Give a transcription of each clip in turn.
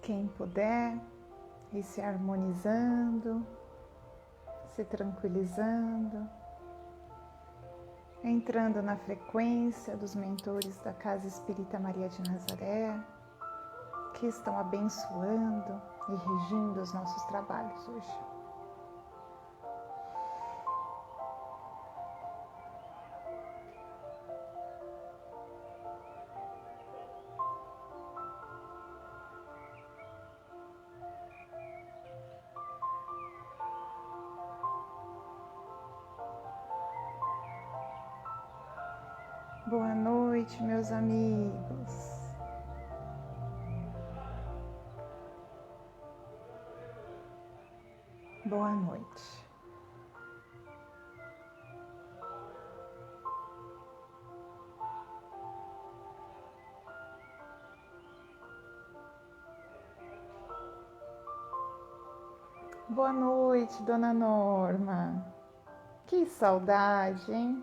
Quem puder, ir se harmonizando, se tranquilizando, entrando na frequência dos mentores da Casa Espírita Maria de Nazaré, que estão abençoando e regindo os nossos trabalhos hoje. Boa noite, meus amigos. Boa noite. Boa noite, Dona Norma. Que saudade, hein?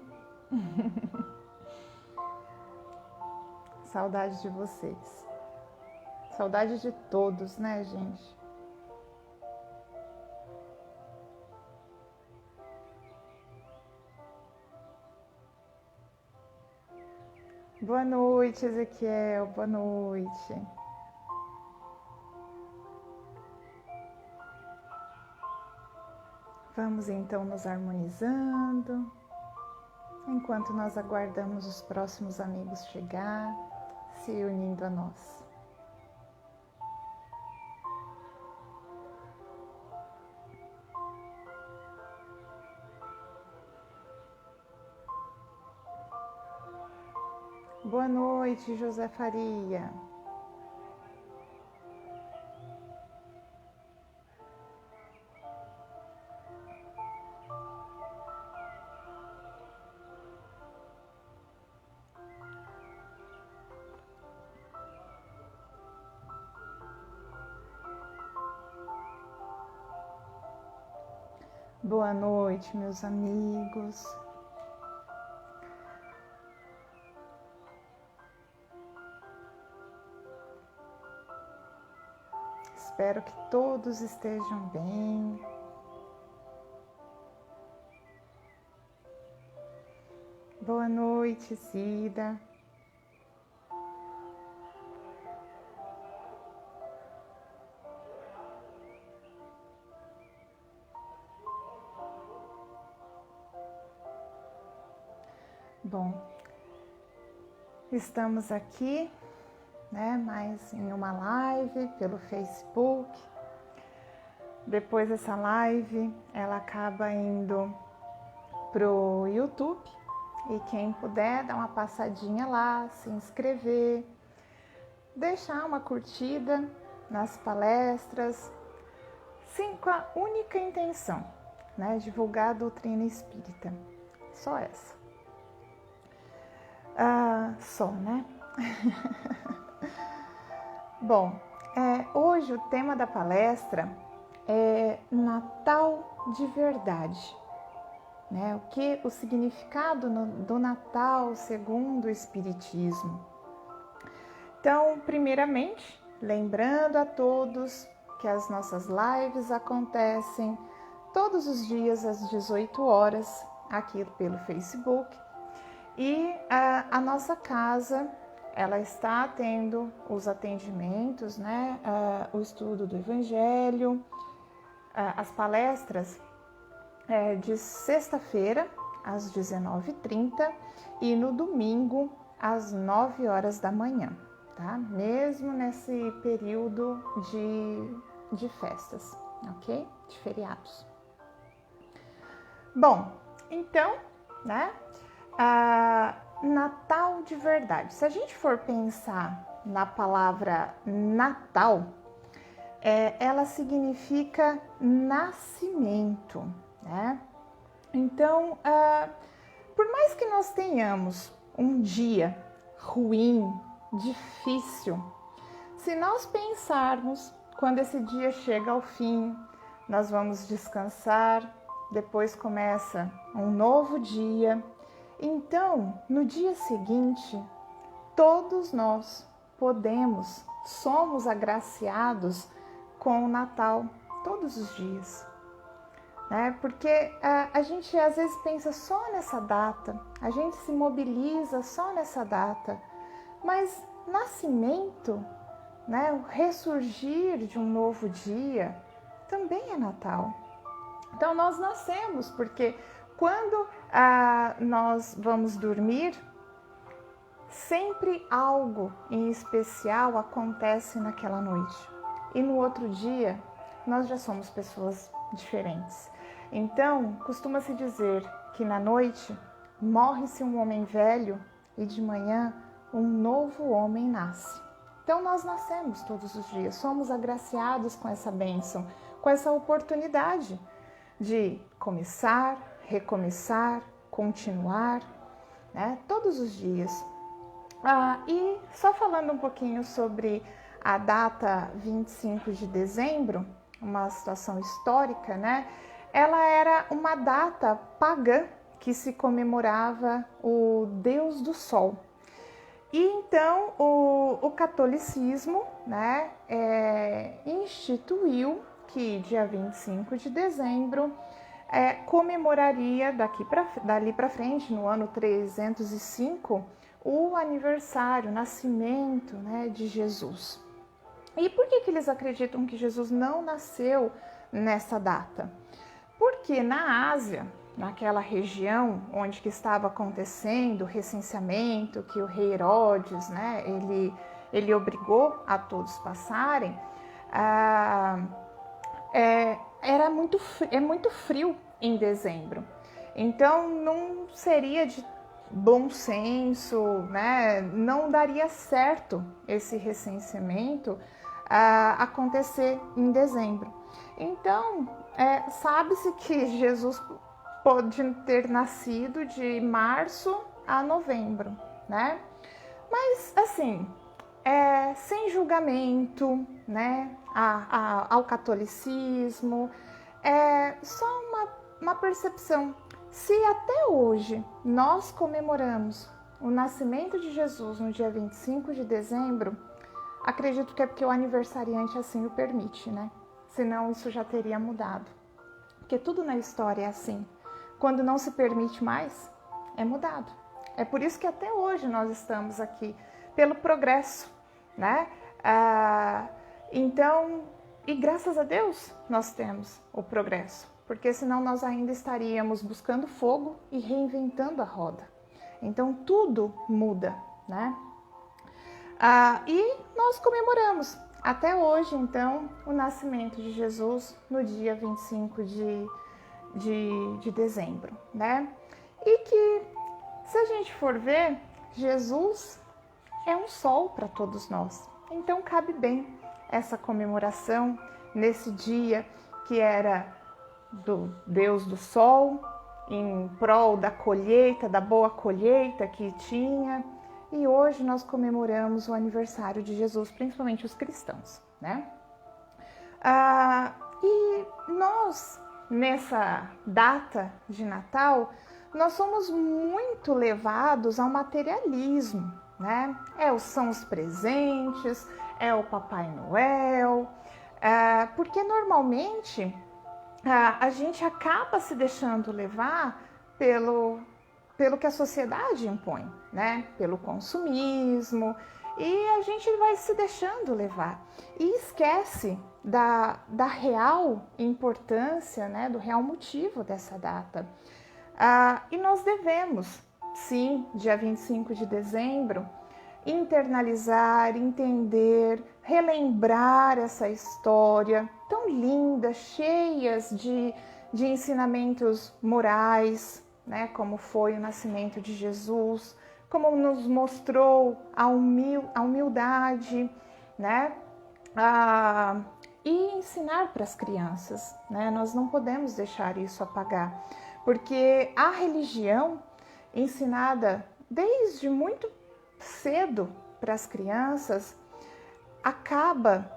Saudade de vocês. Saudade de todos, né, gente? Boa noite, Ezequiel. Boa noite. Vamos então nos harmonizando, enquanto nós aguardamos os próximos amigos chegar, se unindo a nós. Boa noite, José Faria. Boa noite, meus amigos. Espero que todos estejam bem. Boa noite, Cida. Bom, estamos aqui, né, mais em uma live pelo Facebook. Depois dessa live, ela acaba indo pro YouTube e quem puder dar uma passadinha lá, se inscrever, deixar uma curtida nas palestras, sim, com a única intenção, né, divulgar a doutrina espírita. Só essa. Só, né? Bom, hoje o tema da palestra é Natal de Verdade, né? O significado do Natal segundo o Espiritismo. Então, primeiramente, lembrando a todos que as nossas lives acontecem todos os dias às 18 horas aqui pelo Facebook. E a nossa casa, ela está tendo os atendimentos, né? O estudo do Evangelho, as palestras de sexta-feira às 19h30 e no domingo às 9 horas da manhã, tá? Mesmo nesse período de festas, ok? De feriados. Bom, então, né? Natal de verdade. Se a gente for pensar na palavra Natal, ela significa nascimento, né? Então, por mais que nós tenhamos um dia ruim, difícil, se nós pensarmos quando esse dia chega ao fim, nós vamos descansar, depois começa um novo dia. Então, no dia seguinte, todos nós somos agraciados com o Natal todos os dias, né? Porque a gente às vezes pensa só nessa data, a gente se mobiliza só nessa data, mas nascimento, né? O ressurgir de um novo dia também é Natal. Então nós nascemos porque quando nós vamos dormir, sempre algo em especial acontece naquela noite. E no outro dia, nós já somos pessoas diferentes. Então, costuma-se dizer que na noite morre-se um homem velho e de manhã um novo homem nasce. Então, nós nascemos todos os dias, somos agraciados com essa bênção, com essa oportunidade de começar, recomeçar, continuar, né? Todos os dias. E só falando um pouquinho sobre a data 25 de dezembro, uma situação histórica, né? Ela era uma data pagã que se comemorava o Deus do Sol. E então o catolicismo, né, instituiu que dia 25 de dezembro comemoraria dali para frente, no ano 305, o aniversário, o nascimento, né, de Jesus. E por que eles acreditam que Jesus não nasceu nessa data? Porque na Ásia, naquela região onde que estava acontecendo o recenseamento, que o rei Herodes, né, ele obrigou a todos passarem, é muito frio em dezembro. Então não seria de bom senso, né? Não daria certo esse recenseamento acontecer em dezembro. Então, sabe-se que Jesus pode ter nascido de março a novembro, né? Mas, assim, sem julgamento, né, ao catolicismo, é só uma percepção. Se até hoje nós comemoramos o nascimento de Jesus no dia 25 de dezembro, acredito que é porque o aniversariante assim o permite, né? Senão isso já teria mudado. Porque tudo na história é assim. Quando não se permite mais, é mudado. É por isso que até hoje nós estamos aqui, pelo progresso, né? Então, e graças a Deus nós temos o progresso, porque senão nós ainda estaríamos buscando fogo e reinventando a roda. Então tudo muda, né? E nós comemoramos até hoje, então, o nascimento de Jesus no dia 25 de dezembro, né? E que, se a gente for ver, Jesus é um sol para todos nós. Então cabe bem essa comemoração nesse dia que era do Deus do Sol, em prol da colheita, da boa colheita que tinha. E hoje nós comemoramos o aniversário de Jesus, principalmente os cristãos, né? E nós, nessa data de Natal, nós somos muito levados ao materialismo, né? São os presentes, é o Papai Noel, porque normalmente a gente acaba se deixando levar pelo que a sociedade impõe, né? Pelo consumismo, e a gente vai se deixando levar e esquece da real importância, né? Do real motivo dessa data. E nós devemos, sim, dia 25 de dezembro, internalizar, entender, relembrar essa história tão linda, cheias de ensinamentos morais, né, como foi o nascimento de Jesus, como nos mostrou a humildade, né, e ensinar para as crianças, né, nós não podemos deixar isso apagar, porque a religião ensinada desde muito cedo para as crianças acaba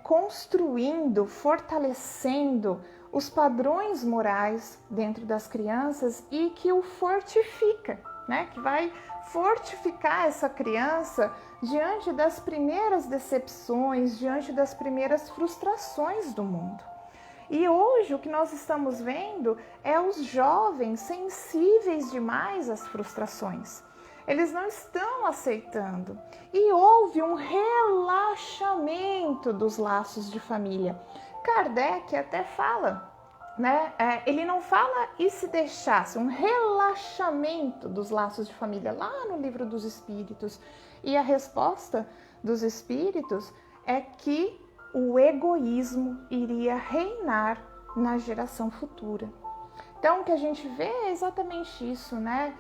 construindo, fortalecendo os padrões morais dentro das crianças e que o fortifica, né? Que vai fortificar essa criança diante das primeiras decepções, diante das primeiras frustrações do mundo. E hoje o que nós estamos vendo é os jovens sensíveis demais às frustrações. Eles não estão aceitando. E houve um relaxamento dos laços de família. Kardec até fala, né? Ele não fala e se deixasse, um relaxamento dos laços de família, lá no Livro dos Espíritos. E a resposta dos Espíritos é que o egoísmo iria reinar na geração futura. Então, o que a gente vê é exatamente isso, né?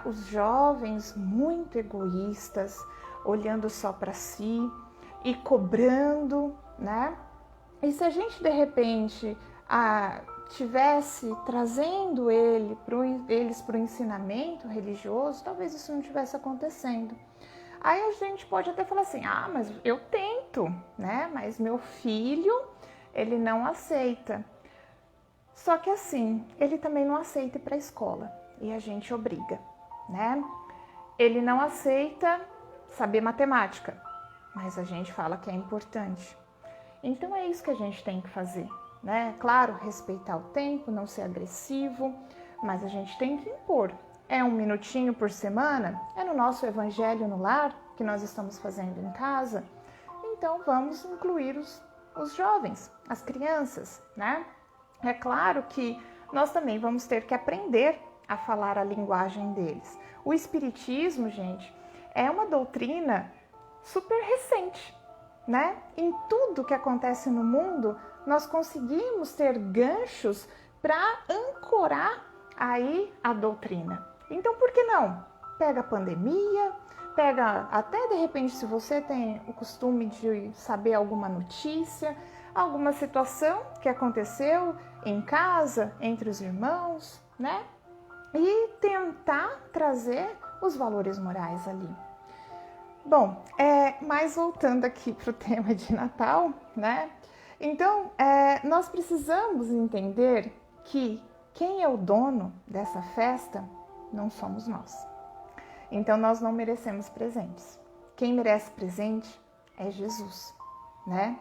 Os jovens muito egoístas, olhando só para si e cobrando, né? E se a gente, de repente, tivesse trazendo eles para o ensinamento religioso, talvez isso não estivesse acontecendo. Aí a gente pode até falar assim, mas eu tento, né? Mas meu filho, ele não aceita. Só que assim, ele também não aceita ir para a escola e a gente obriga, né? Ele não aceita saber matemática, mas a gente fala que é importante. Então é isso que a gente tem que fazer, né? Claro, respeitar o tempo, não ser agressivo, mas a gente tem que impor. É 1 minutinho por semana? É no nosso Evangelho no Lar, que nós estamos fazendo em casa? Então vamos incluir os jovens, as crianças, né? É claro que nós também vamos ter que aprender a falar a linguagem deles. O Espiritismo, gente, é uma doutrina super recente, né? Em tudo que acontece no mundo, nós conseguimos ter ganchos para ancorar aí a doutrina. Então, por que não? Pega a pandemia, pega até de repente, se você tem o costume de saber alguma notícia, alguma situação que aconteceu em casa, entre os irmãos, né? E tentar trazer os valores morais ali. Bom, mas voltando aqui para o tema de Natal, né? Então, nós precisamos entender que quem é o dono dessa festa não somos nós. Então, nós não merecemos presentes. Quem merece presente é Jesus, né?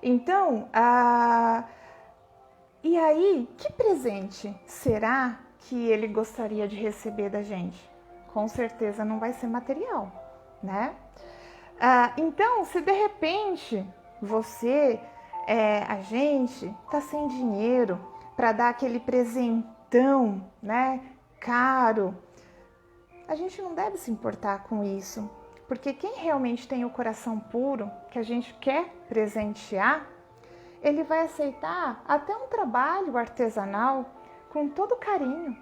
Então, e aí, que presente será que ele gostaria de receber da gente? Com certeza não vai ser material, né? Então, se de repente você, a gente, tá sem dinheiro para dar aquele presentão, né, caro, a gente não deve se importar com isso, porque quem realmente tem o coração puro, que a gente quer presentear, ele vai aceitar até um trabalho artesanal com todo carinho.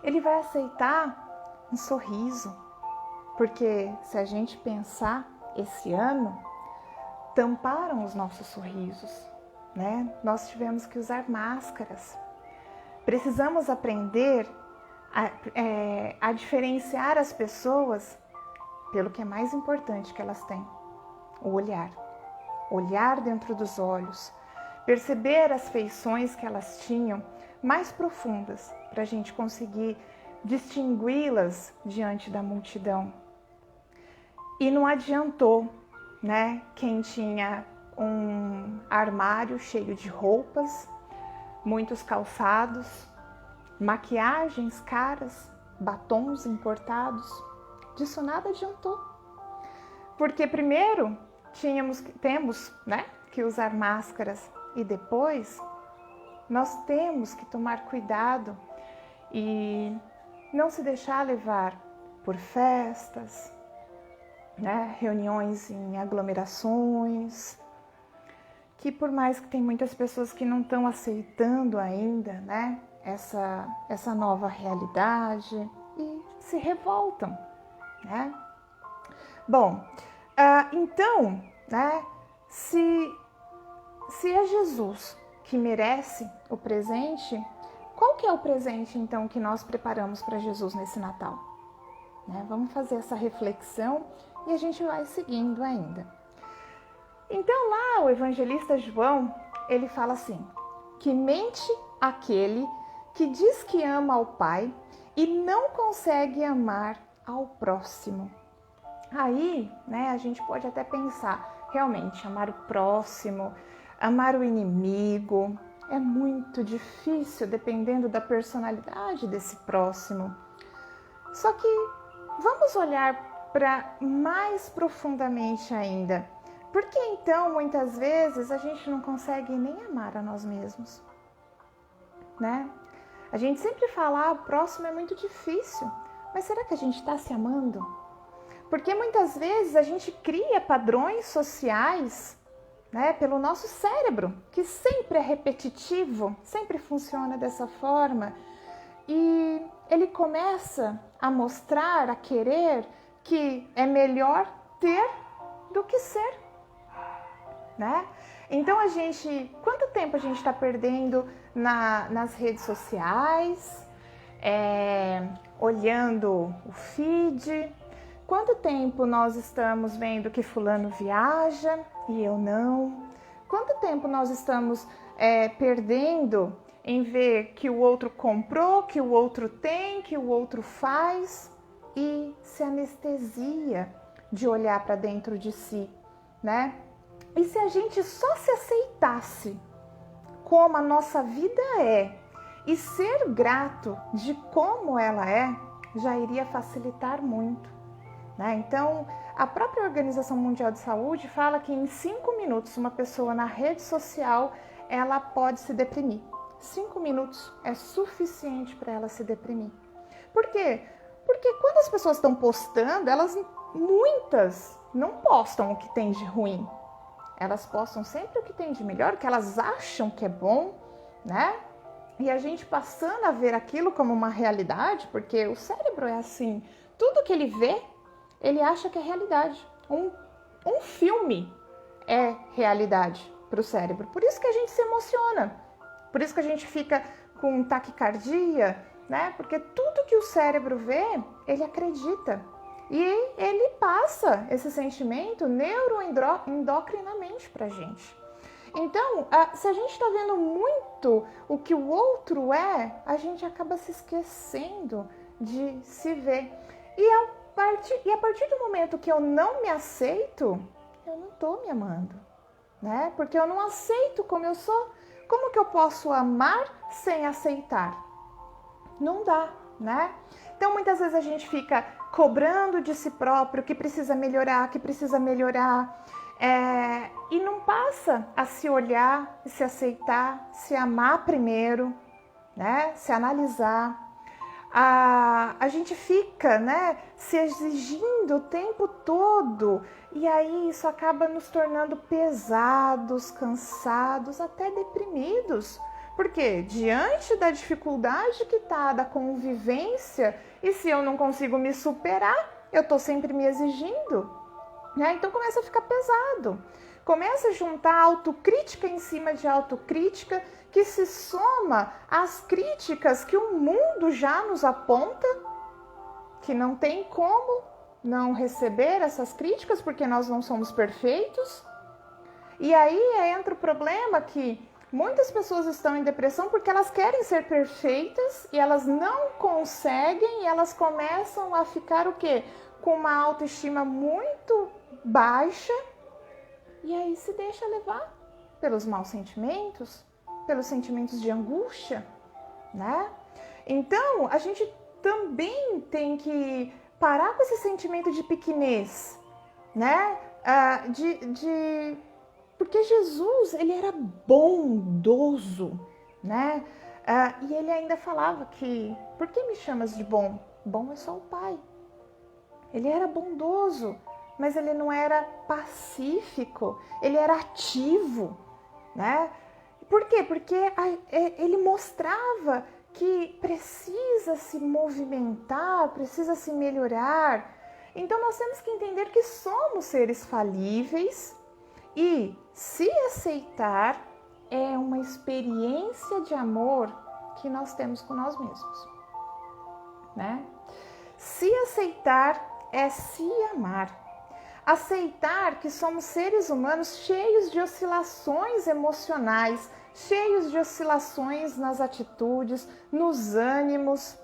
Ele vai aceitar um sorriso, porque se a gente pensar esse ano, tamparam os nossos sorrisos, né? Nós tivemos que usar máscaras. Precisamos aprender a diferenciar as pessoas pelo que é mais importante que elas têm, o olhar. Olhar dentro dos olhos, perceber as feições que elas tinham mais profundas, para a gente conseguir distingui-las diante da multidão. E não adiantou, né? Quem tinha um armário cheio de roupas, muitos calçados, maquiagens caras, batons importados, disso nada adiantou. Porque primeiro temos, né, que usar máscaras e depois nós temos que tomar cuidado e não se deixar levar por festas, né, reuniões em aglomerações, que por mais que tem muitas pessoas que não estão aceitando ainda, né, essa nova realidade e se revoltam, né? Bom, então, né, se é Jesus que merece o presente, qual que é o presente então que nós preparamos para Jesus nesse Natal? Né? Vamos fazer essa reflexão e a gente vai seguindo ainda. Então lá o evangelista João, ele fala assim, que mente aquele que diz que ama ao Pai e não consegue amar ao próximo. Aí, né, a gente pode até pensar, realmente, amar o próximo, amar o inimigo, é muito difícil dependendo da personalidade desse próximo. Só que vamos olhar para mais profundamente ainda. Por que então, muitas vezes, a gente não consegue nem amar a nós mesmos? Né? A gente sempre fala, o próximo é muito difícil, mas será que a gente está se amando? Porque muitas vezes a gente cria padrões sociais, né, pelo nosso cérebro, que sempre é repetitivo, sempre funciona dessa forma, e ele começa a mostrar, a querer que é melhor ter do que ser, né? Então quanto tempo a gente está perdendo nas redes sociais, olhando o feed? Quanto tempo nós estamos vendo que fulano viaja e eu não? Quanto tempo nós estamos perdendo em ver que o outro comprou, que o outro tem, que o outro faz e se anestesia de olhar para dentro de si, né? E se a gente só se aceitasse como a nossa vida é e ser grato de como ela é, já iria facilitar muito, né? Então, a própria Organização Mundial de Saúde fala que em 5 minutos uma pessoa na rede social ela pode se deprimir. 5 minutos é suficiente para ela se deprimir. Por quê? Porque quando as pessoas estão postando, muitas não postam o que tem de ruim. Elas postam sempre o que tem de melhor, o que elas acham que é bom, né? E a gente passando a ver aquilo como uma realidade, porque o cérebro é assim, tudo que ele vê, ele acha que é realidade. Um filme é realidade para o cérebro. Por isso que a gente se emociona, por isso que a gente fica com taquicardia, né? Porque tudo que o cérebro vê, ele acredita. E ele passa esse sentimento neuroendocrinamente para a gente. Então, se a gente está vendo muito o que o outro é, a gente acaba se esquecendo de se ver. E a partir do momento que eu não me aceito, eu não estou me amando, né? Porque eu não aceito como eu sou. Como que eu posso amar sem aceitar? Não dá, né? Então, muitas vezes a gente fica cobrando de si próprio que precisa melhorar, e não passa a se olhar, se aceitar, se amar primeiro, né? Se analisar. A gente fica, né, se exigindo o tempo todo e aí isso acaba nos tornando pesados, cansados, até deprimidos. Porque diante da dificuldade que está, da convivência, e se eu não consigo me superar, eu estou sempre me exigindo, né? Então começa a ficar pesado. Começa a juntar autocrítica em cima de autocrítica, que se soma às críticas que o mundo já nos aponta, que não tem como não receber essas críticas, porque nós não somos perfeitos. E aí entra o problema que muitas pessoas estão em depressão porque elas querem ser perfeitas e elas não conseguem e elas começam a ficar o quê? Com uma autoestima muito baixa e aí se deixa levar pelos maus sentimentos, pelos sentimentos de angústia, né? Então, a gente também tem que parar com esse sentimento de pequenez, né? Porque Jesus, ele era bondoso, né? E ele ainda falava que, por que me chamas de bom? Bom é só o Pai. Ele era bondoso, mas ele não era pacífico, ele era ativo, né? Por quê? Porque ele mostrava que precisa se movimentar, precisa se melhorar. Então nós temos que entender que somos seres falíveis e se aceitar é uma experiência de amor que nós temos com nós mesmos, né? Se aceitar é se amar. Aceitar que somos seres humanos cheios de oscilações emocionais, cheios de oscilações nas atitudes, nos ânimos.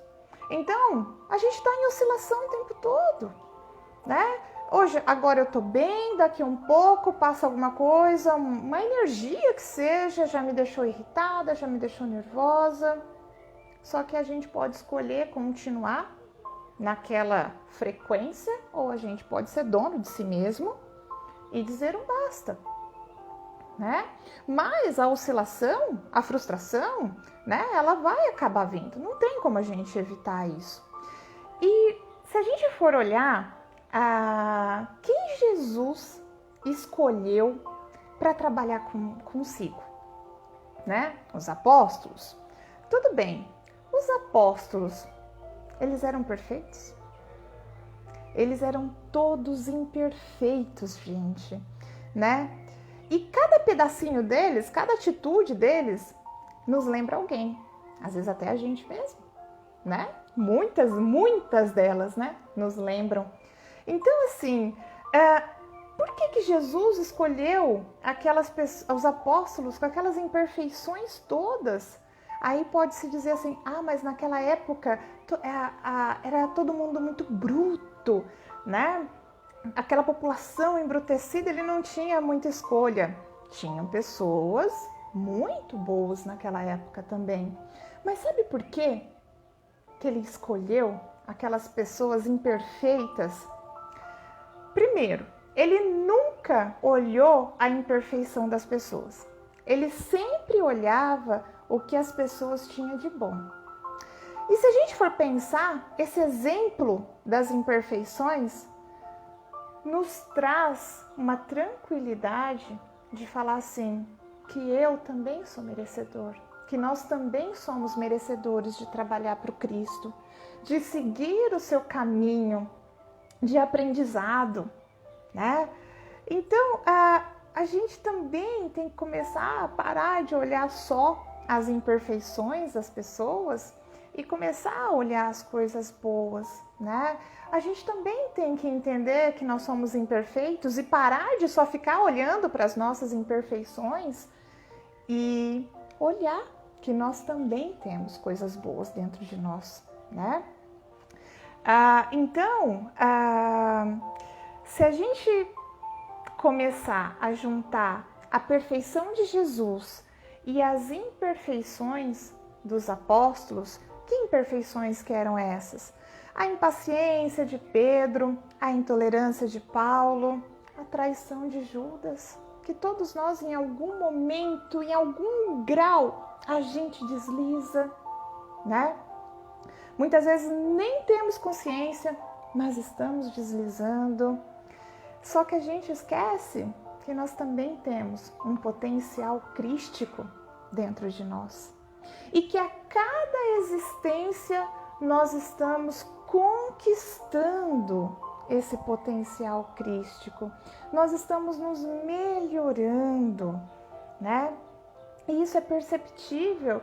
Então, a gente está em oscilação o tempo todo, né? Hoje, agora eu tô bem, daqui um pouco passa alguma coisa, uma energia que seja, já me deixou irritada, já me deixou nervosa. Só que a gente pode escolher continuar naquela frequência ou a gente pode ser dono de si mesmo e dizer um basta, né? Mas a oscilação, a frustração, né, ela vai acabar vindo, não tem como a gente evitar isso. E se a gente for olhar quem Jesus escolheu para trabalhar consigo, né? Os apóstolos. Tudo bem, os apóstolos, eles eram perfeitos? Eles eram todos imperfeitos, gente, né? E cada pedacinho deles, cada atitude deles, nos lembra alguém. Às vezes até a gente mesmo, né? Muitas delas, né? Nos lembram. Então, assim, por que Jesus escolheu os apóstolos com aquelas imperfeições todas? Aí pode-se dizer assim, mas naquela época era todo mundo muito bruto, né? Aquela população embrutecida, ele não tinha muita escolha. Tinham pessoas muito boas naquela época também. Mas sabe por quê que ele escolheu aquelas pessoas imperfeitas? Primeiro, ele nunca olhou a imperfeição das pessoas. Ele sempre olhava o que as pessoas tinham de bom. E se a gente for pensar, esse exemplo das imperfeições nos traz uma tranquilidade de falar assim, que eu também sou merecedor, que nós também somos merecedores de trabalhar para o Cristo, de seguir o seu caminho de aprendizado, né? Então, a gente também tem que começar a parar de olhar só as imperfeições das pessoas e começar a olhar as coisas boas, né? A gente também tem que entender que nós somos imperfeitos e parar de só ficar olhando para as nossas imperfeições e olhar que nós também temos coisas boas dentro de nós, né? Então, se a gente começar a juntar a perfeição de Jesus e as imperfeições dos apóstolos, que imperfeições que eram essas? A impaciência de Pedro, a intolerância de Paulo, a traição de Judas, que todos nós em algum momento, em algum grau, a gente desliza, né? Muitas vezes nem temos consciência, mas estamos deslizando. Só que a gente esquece que nós também temos um potencial crístico dentro de nós. E que a cada existência nós estamos conquistando esse potencial crístico. Nós estamos nos melhorando, né? E isso é perceptível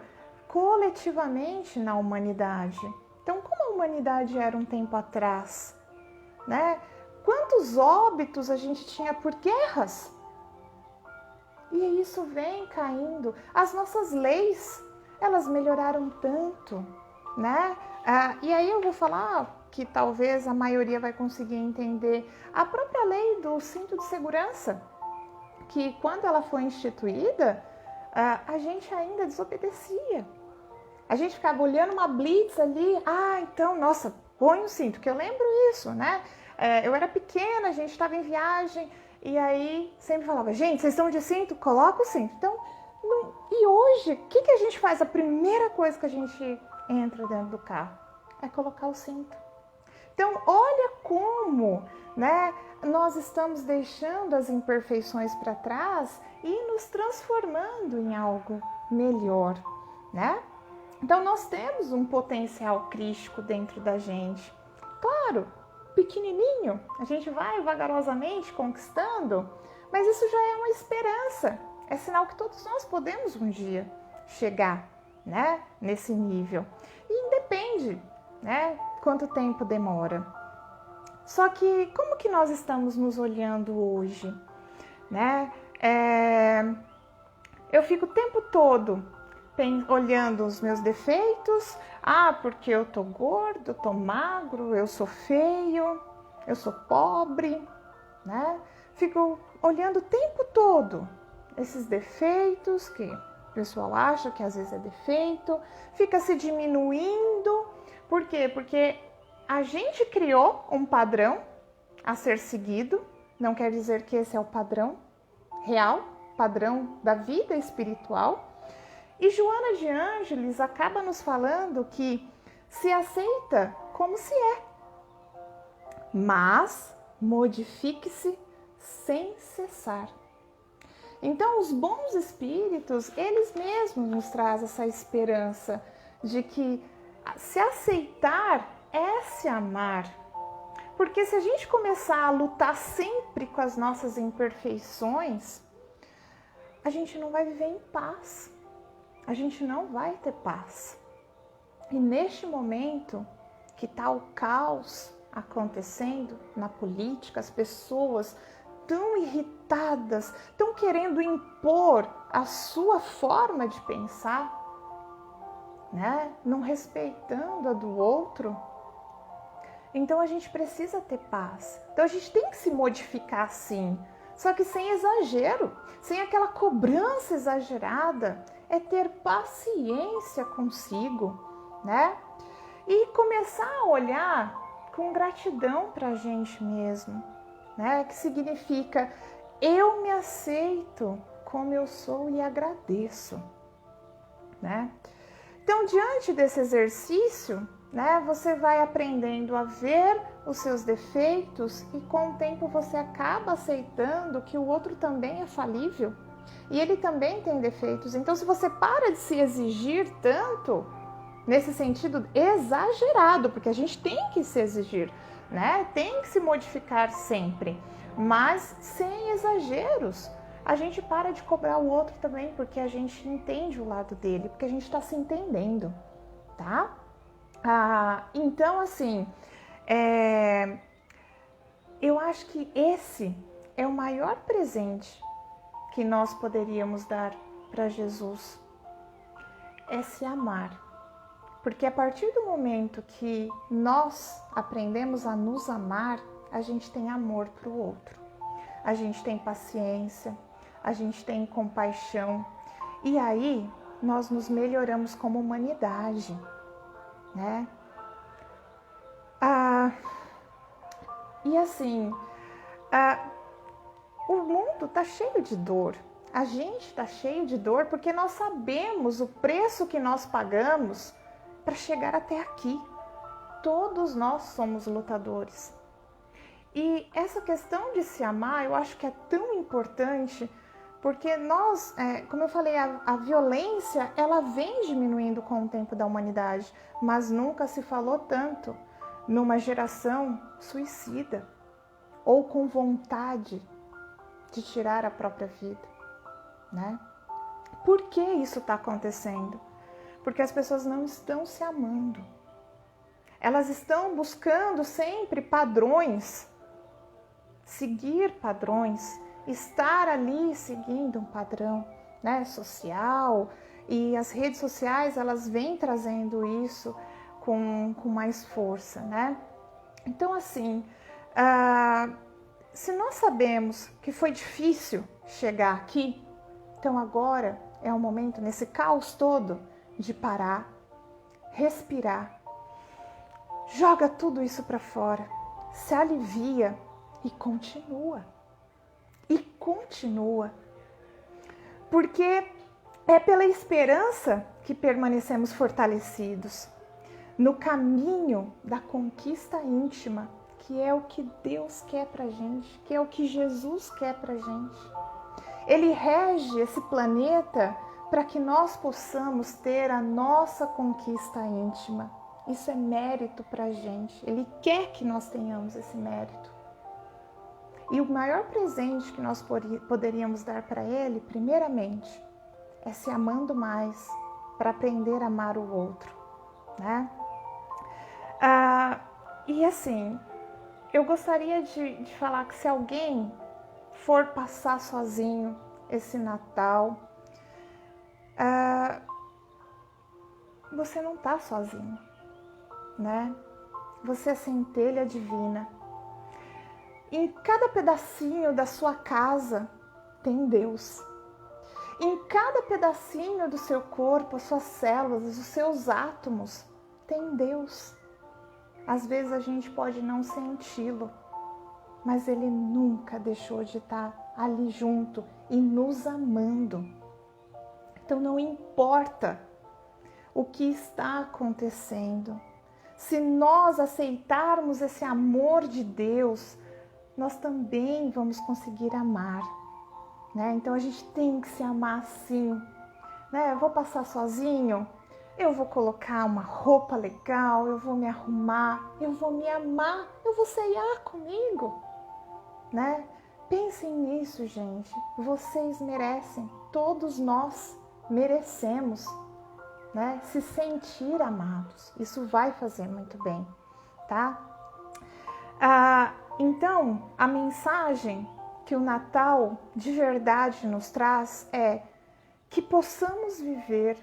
coletivamente na humanidade. Então, como a humanidade era um tempo atrás, né? Quantos óbitos a gente tinha por guerras? E isso vem caindo. As nossas leis, elas melhoraram tanto, né? E aí eu vou falar que talvez a maioria vai conseguir entender. A própria lei do cinto de segurança, que quando ela foi instituída, a gente ainda desobedecia. A gente ficava olhando uma blitz ali, então, nossa, põe o cinto, que eu lembro isso, né? Eu era pequena, a gente estava em viagem, e aí sempre falava, gente, vocês estão de cinto? Coloca o cinto. Então, e hoje, o que a gente faz? A primeira coisa que a gente entra dentro do carro é colocar o cinto. Então, olha como, né, nós estamos deixando as imperfeições para trás e nos transformando em algo melhor, né? Então, nós temos um potencial crístico dentro da gente. Claro, pequenininho, a gente vai vagarosamente conquistando, mas isso já é uma esperança. É sinal que todos nós podemos um dia chegar, né, nesse nível. E independe, né, quanto tempo demora. Só que como que nós estamos nos olhando hoje, né? Eu fico o tempo todo olhando os meus defeitos, Ah, porque eu tô gordo, eu tô magro, eu sou feio, eu sou pobre, né? Fico olhando o tempo todo esses defeitos que o pessoal acha que às vezes é defeito, fica se diminuindo. Por quê? Porque a gente criou um padrão a ser seguido, não quer dizer que esse é o padrão real, padrão da vida espiritual. E Joana de Ângeles acaba nos falando que se aceita como se é, mas modifique-se sem cessar. Então, os bons espíritos, eles mesmos nos trazem essa esperança de que se aceitar é se amar. Porque se a gente começar a lutar sempre com as nossas imperfeições, a gente não vai viver em paz. A gente não vai ter paz. E neste momento que está o caos acontecendo na política, as pessoas tão irritadas, tão querendo impor a sua forma de pensar, né? Não respeitando a do outro. Então a gente precisa ter paz. Então a gente tem que se modificar sim, só que sem exagero, sem aquela cobrança exagerada. É ter paciência consigo, né? E começar a olhar com gratidão para a gente mesmo, né? Que significa eu me aceito como eu sou e agradeço, né? Então, diante desse exercício, né, você vai aprendendo a ver os seus defeitos e com o tempo você acaba aceitando que o outro também é falível e ele também tem defeitos. Então, se você para de se exigir tanto, nesse sentido exagerado, porque a gente tem que se exigir, né? Tem que se modificar sempre, mas sem exageros. A gente para de cobrar o outro também, porque a gente entende o lado dele, porque a gente está se entendendo, tá? Então, assim, eu acho que esse é o maior presente que nós poderíamos dar para Jesus, é se amar. Porque a partir do momento que nós aprendemos a nos amar, a gente tem amor para o outro, a gente tem paciência, a gente tem compaixão e aí nós nos melhoramos como humanidade, né? E assim, o mundo está cheio de dor, a gente está cheio de dor porque nós sabemos o preço que nós pagamos para chegar até aqui. Todos nós somos lutadores. E essa questão de se amar, eu acho que é tão importante, porque nós, como eu falei, a violência, ela vem diminuindo com o tempo da humanidade, mas nunca se falou tanto numa geração suicida ou com vontade de tirar a própria vida, né? Por que isso está acontecendo? Porque as pessoas não estão se amando. Elas estão buscando sempre padrões, seguir padrões, estar ali seguindo um padrão, né, social. E as redes sociais, elas vêm trazendo isso com mais força, né? Então, assim, se nós sabemos que foi difícil chegar aqui, então agora é o momento, nesse caos todo, de parar, respirar, joga tudo isso para fora, se alivia e continua. E continua. Porque é pela esperança que permanecemos fortalecidos no caminho da conquista íntima, que é o que Deus quer pra gente, que é o que Jesus quer pra gente. Ele rege esse planeta para que nós possamos ter a nossa conquista íntima. Isso é mérito para a gente. Ele quer que nós tenhamos esse mérito. E o maior presente que nós poderíamos dar para Ele, primeiramente, é se amando mais, para aprender a amar o outro, né? E assim, eu gostaria de falar que se alguém for passar sozinho esse Natal, você não está sozinho, né? Você é centelha divina. Em cada pedacinho da sua casa tem Deus. Em cada pedacinho do seu corpo, as suas células, os seus átomos, tem Deus. Às vezes a gente pode não senti-lo, mas Ele nunca deixou de estar ali junto e nos amando. Então não importa o que está acontecendo, se nós aceitarmos esse amor de Deus, nós também vamos conseguir amar, né? Então a gente tem que se amar assim, né? Eu vou passar sozinho, eu vou colocar uma roupa legal, eu vou me arrumar, eu vou me amar, eu vou ceiar comigo, né? Pensem nisso, gente. Vocês merecem, todos nós merecemos, né? Se sentir amados. Isso vai fazer muito bem, tá? Então, a mensagem que o Natal de verdade nos traz é que possamos viver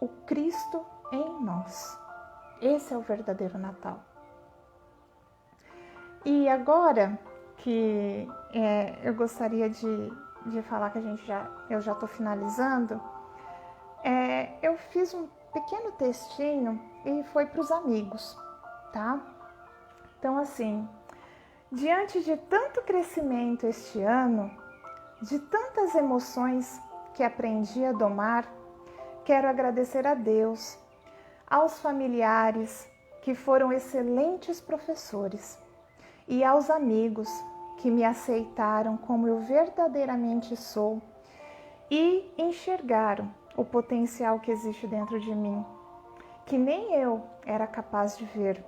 o Cristo em nós. Esse é o verdadeiro Natal. E agora que eu gostaria de falar que eu já estou finalizando, eu fiz um pequeno textinho e foi para os amigos, tá? Então, assim, diante de tanto crescimento este ano, de tantas emoções que aprendi a domar, quero agradecer a Deus, aos familiares que foram excelentes professores e aos amigos que me aceitaram como eu verdadeiramente sou e enxergaram o potencial que existe dentro de mim, que nem eu era capaz de ver,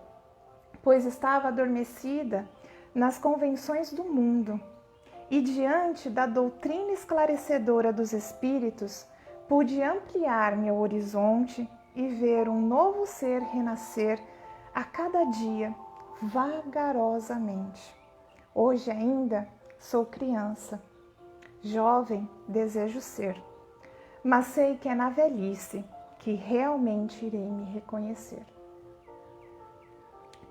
pois estava adormecida nas convenções do mundo e diante da doutrina esclarecedora dos espíritos, pude ampliar meu horizonte e ver um novo ser renascer a cada dia, vagarosamente. Hoje ainda sou criança, jovem desejo ser, mas sei que é na velhice que realmente irei me reconhecer.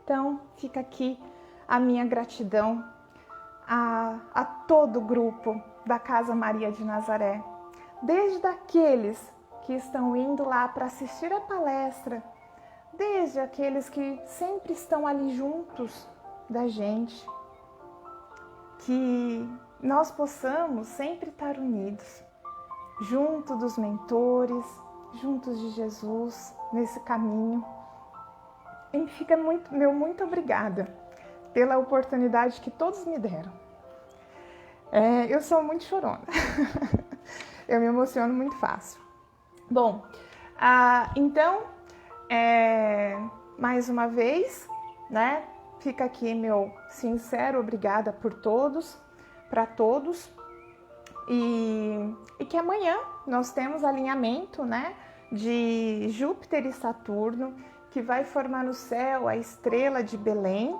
Então, fica aqui a minha gratidão a todo o grupo da Casa Maria de Nazaré, desde aqueles que estão indo lá para assistir a palestra, desde aqueles que sempre estão ali juntos da gente, que nós possamos sempre estar unidos, junto dos mentores, juntos de Jesus, nesse caminho. E fica meu muito obrigada pela oportunidade que todos me deram. Eu sou muito chorona, eu me emociono muito fácil. Bom, então, mais uma vez, né? Fica aqui meu sincero obrigada por todos, para todos. E que amanhã nós temos alinhamento, né, de Júpiter e Saturno, que vai formar no céu a estrela de Belém,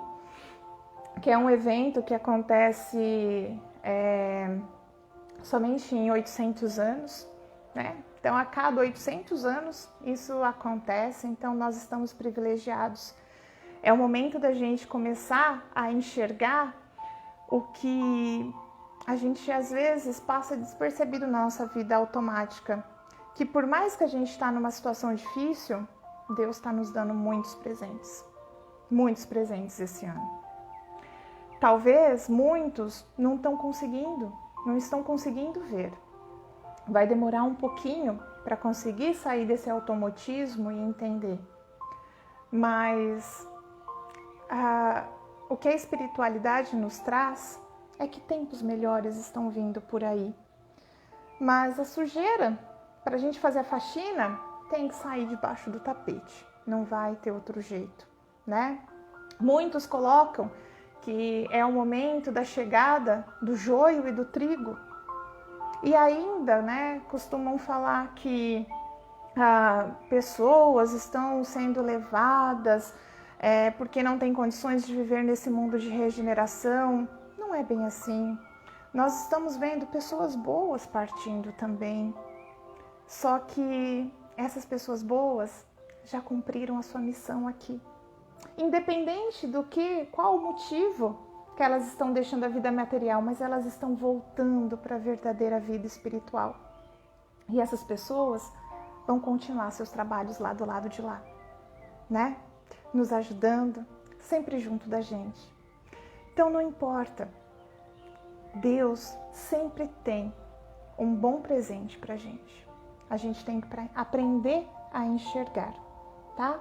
que é um evento que acontece somente em 800 anos, né? Então, a cada 800 anos isso acontece, então nós estamos privilegiados. É o momento da gente começar a enxergar o que a gente às vezes passa despercebido na nossa vida automática, que por mais que a gente está numa situação difícil, Deus está nos dando muitos presentes esse ano. Talvez muitos não estão conseguindo ver. Vai demorar um pouquinho para conseguir sair desse automatismo e entender. Mas o que a espiritualidade nos traz é que tempos melhores estão vindo por aí. Mas a sujeira, para a gente fazer a faxina, tem que sair debaixo do tapete. Não vai ter outro jeito, né? Muitos colocam que é o momento da chegada do joio e do trigo. E ainda, né, costumam falar que pessoas estão sendo levadas porque não têm condições de viver nesse mundo de regeneração. Não é bem assim. Nós estamos vendo pessoas boas partindo também. Só que essas pessoas boas já cumpriram a sua missão aqui. Independente do qual o motivo que elas estão deixando a vida material, mas elas estão voltando para a verdadeira vida espiritual. E essas pessoas vão continuar seus trabalhos lá do lado de lá, né? Nos ajudando, sempre junto da gente. Então não importa, Deus sempre tem um bom presente pra gente. A gente tem que aprender a enxergar, tá?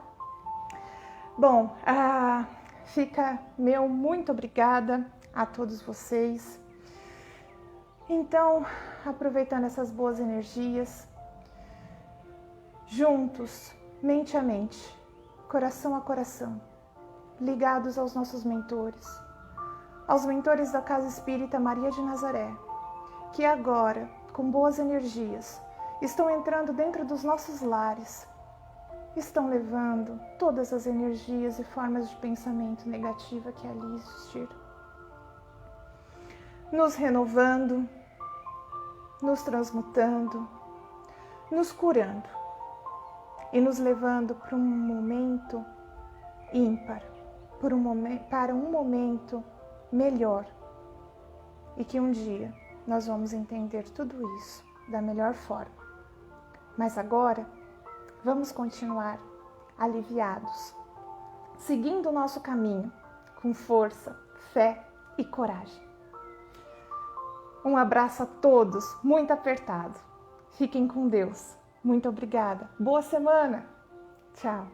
Bom, fica meu muito obrigada a todos vocês. Então, aproveitando essas boas energias, juntos, mente a mente, coração a coração, ligados aos nossos mentores, aos mentores da Casa Espírita Maria de Nazaré, que agora, com boas energias, estão entrando dentro dos nossos lares, estão levando todas as energias e formas de pensamento negativa que ali existir, nos renovando, nos transmutando, nos curando e nos levando para um momento ímpar, para um momento melhor, e que um dia nós vamos entender tudo isso da melhor forma. Mas agora vamos continuar aliviados, seguindo o nosso caminho com força, fé e coragem. Um abraço a todos, muito apertado. Fiquem com Deus. Muito obrigada. Boa semana. Tchau.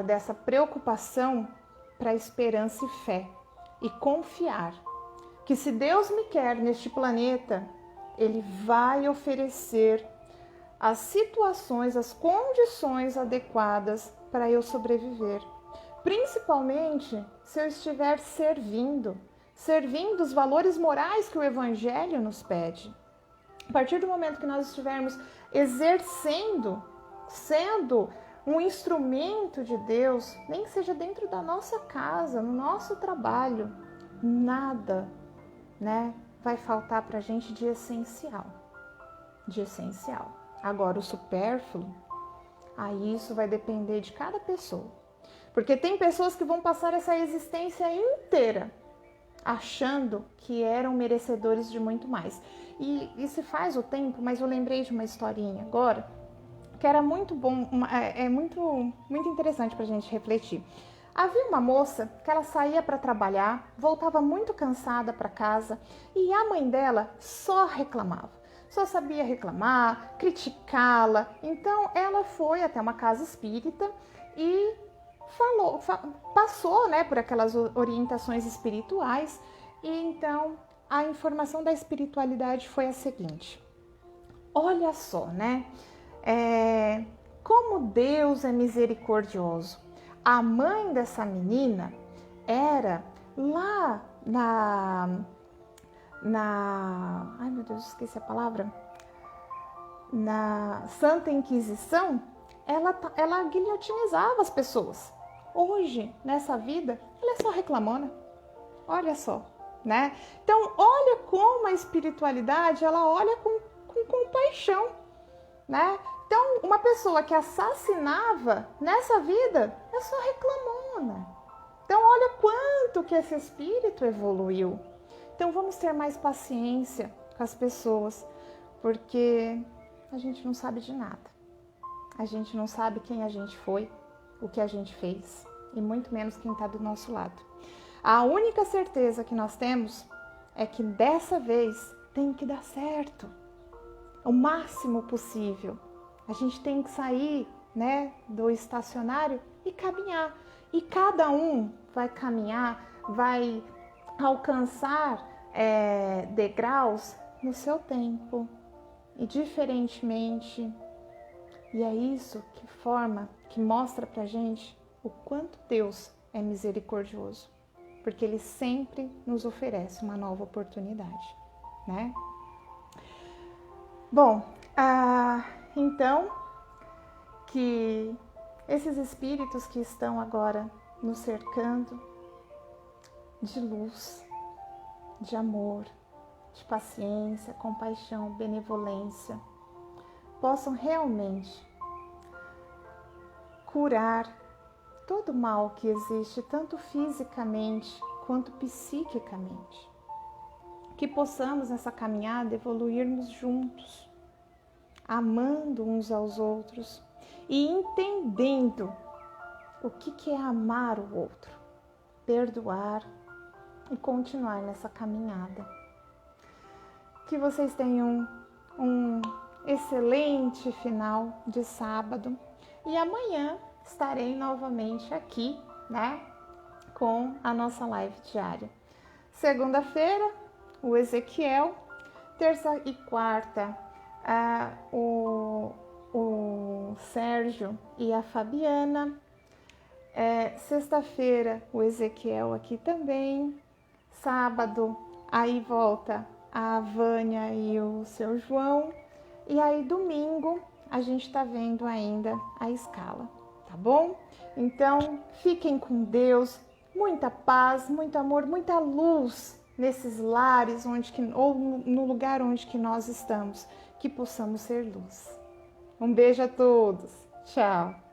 Dessa preocupação para esperança e fé e confiar que se Deus me quer neste planeta, Ele vai oferecer as situações, as condições adequadas para eu sobreviver. Principalmente se eu estiver servindo os valores morais que o Evangelho nos pede. A partir do momento que nós estivermos exercendo, sendo um instrumento de Deus, nem que seja dentro da nossa casa, no nosso trabalho, nada, né, vai faltar para a gente de essencial. Agora, o supérfluo, aí isso vai depender de cada pessoa. Porque tem pessoas que vão passar essa existência inteira achando que eram merecedores de muito mais. E se faz o tempo, mas eu lembrei de uma historinha agora, que era muito bom, muito interessante para a gente refletir. Havia uma moça que ela saía para trabalhar, voltava muito cansada para casa e a mãe dela só reclamava. Só sabia reclamar, criticá-la. Então ela foi até uma casa espírita e passou, né, por aquelas orientações espirituais, e então a informação da espiritualidade foi a seguinte: olha só, né, como Deus é misericordioso. A mãe dessa menina era lá ai meu Deus, esqueci a palavra, na Santa Inquisição, ela guilhotinizava as pessoas. Hoje, nessa vida, ela é só reclamona. Olha só, né? Então, olha como a espiritualidade, ela olha com compaixão, né? Então, uma pessoa que assassinava nessa vida é só reclamona. Então, olha quanto que esse espírito evoluiu. Então, vamos ter mais paciência com as pessoas, porque a gente não sabe de nada. A gente não sabe quem a gente foi, o que a gente fez, e muito menos quem está do nosso lado. A única certeza que nós temos é que dessa vez tem que dar certo, o máximo possível. A gente tem que sair, né, do estacionário e caminhar. E cada um vai caminhar, vai alcançar degraus no seu tempo e diferentemente. E é isso que mostra pra gente o quanto Deus é misericordioso, porque Ele sempre nos oferece uma nova oportunidade, né? Bom, então, que esses espíritos que estão agora nos cercando de luz, de amor, de paciência, compaixão, benevolência, possam realmente curar todo o mal que existe, tanto fisicamente quanto psiquicamente. Que possamos nessa caminhada evoluirmos juntos, amando uns aos outros e entendendo o que é amar o outro, perdoar e continuar nessa caminhada. Que vocês tenham um excelente final de sábado e amanhã estarei novamente aqui, né, com a nossa live diária. Segunda-feira, o Ezequiel, terça e quarta, o Sérgio e a Fabiana, sexta-feira, o Ezequiel aqui também, sábado, aí volta a Vânia e o seu João, e aí domingo a gente tá vendo ainda a escala, tá bom? Então, fiquem com Deus, muita paz, muito amor, muita luz nesses lares ou no lugar onde que nós estamos, que possamos ser luz. Um beijo a todos. Tchau.